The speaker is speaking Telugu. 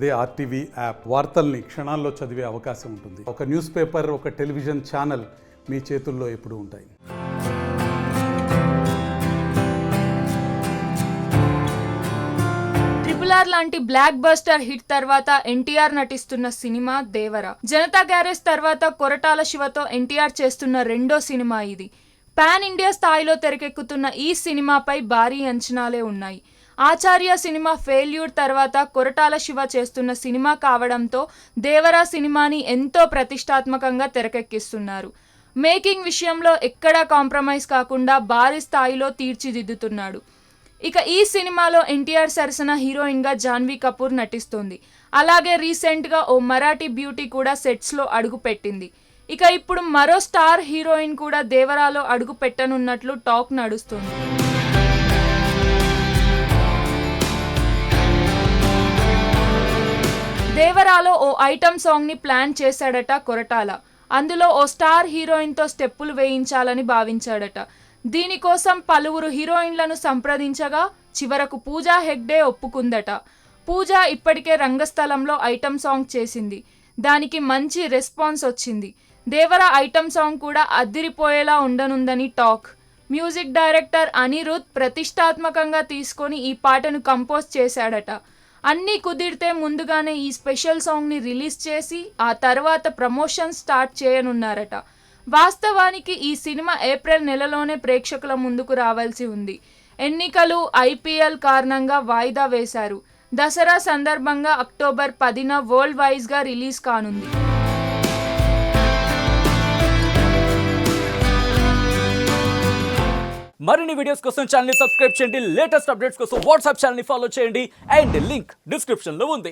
అదే ఆర్టీవీ యాప్ వార్తల్ని క్షణాల్లో చదివే అవకాశం ఉంటుంది. ఒక న్యూస్ పేపర్, ఒక టెలివిజన్ ఛానల్ మీ చేతుల్లో ఎప్పుడూ ఉంటాయి. ట్రిపుల్ లాంటి బ్లాక్ బస్టర్ హిట్ తర్వాత ఎన్టీఆర్ నటిస్తున్న సినిమా దేవర. జనతా గ్యారేజ్ తర్వాత కొరటాల శివతో ఎన్టీఆర్ చేస్తున్న రెండో సినిమా ఇది. పాన్ ఇండియా స్థాయిలో తెరకెక్కుతున్న ఈ సినిమాపై భారీ అంచనాలే ఉన్నాయి. ఆచార్య సినిమా ఫెయిల్యూర్ తర్వాత కొరటాల శివ చేస్తున్న సినిమా కావడంతో దేవర సినిమాని ఎంతో ప్రతిష్టాత్మకంగా తెరకెక్కిస్తున్నారు. మేకింగ్ విషయంలో ఎక్కడా కాంప్రమైజ్ కాకుండా భారీ స్థాయిలో తీర్చిదిద్దుతున్నాడు. ఇక ఈ సినిమాలో ఎన్టీఆర్ సరసన హీరోయిన్గా జాన్వీ కపూర్ నటిస్తోంది. అలాగే రీసెంట్గా ఓ మరాఠీ బ్యూటీ కూడా సెట్స్లో అడుగు పెట్టింది. ఇక ఇప్పుడు మరో స్టార్ హీరోయిన్ కూడా దేవరాలో అడుగు పెట్టనున్నట్లు టాక్ నడుస్తుంది. దేవరాలో ఓ ఐటమ్ సాంగ్ ని ప్లాన్ చేశాడట కొరటాల. అందులో ఓ స్టార్ హీరోయిన్తో స్టెప్పులు వేయించాలని భావించాడట. దీనికోసం పలువురు హీరోయిన్లను సంప్రదించగా చివరకు పూజా హెగ్డే ఒప్పుకుందట. పూజ ఇప్పటికే రంగస్థలంలో ఐటమ్ సాంగ్ చేసింది. దానికి మంచి రెస్పాన్స్ వచ్చింది. దేవర ఐటమ్ సాంగ్ కూడా అదిరిపోయేలా ఉండనుందని టాక్. మ్యూజిక్ డైరెక్టర్ అనిరుద్ ప్రతిష్టాత్మకంగా తీసుకొని ఈ పాటను కంపోజ్ చేశాడట. అన్నీ కుదిరితే ముందుగానే ఈ స్పెషల్ సాంగ్ని రిలీజ్ చేసి ఆ తర్వాత ప్రమోషన్ స్టార్ట్ చేయనున్నారట. వాస్తవానికి ఈ సినిమా ఏప్రిల్ నెలలోనే ప్రేక్షకుల ముందుకు రావాల్సి ఉంది. ఎన్నికలు, ఐపీఎల్ కారణంగా వాయిదా వేశారు. దసరా సందర్భంగా అక్టోబర్ 10న వరల్డ్ వైజ్గా రిలీజ్ కానుంది. మరిన్ని వీడియోస్ కోసం ఛానల్ ని సబ్స్క్రైబ్ చేయండి. లేటెస్ట్ అప్డేట్స్ కోసం వాట్సాప్ ఛానల్ ని ఫాలో చేయండి. అండ్ లింక్ డిస్క్రిప్షన్ లో ఉంది.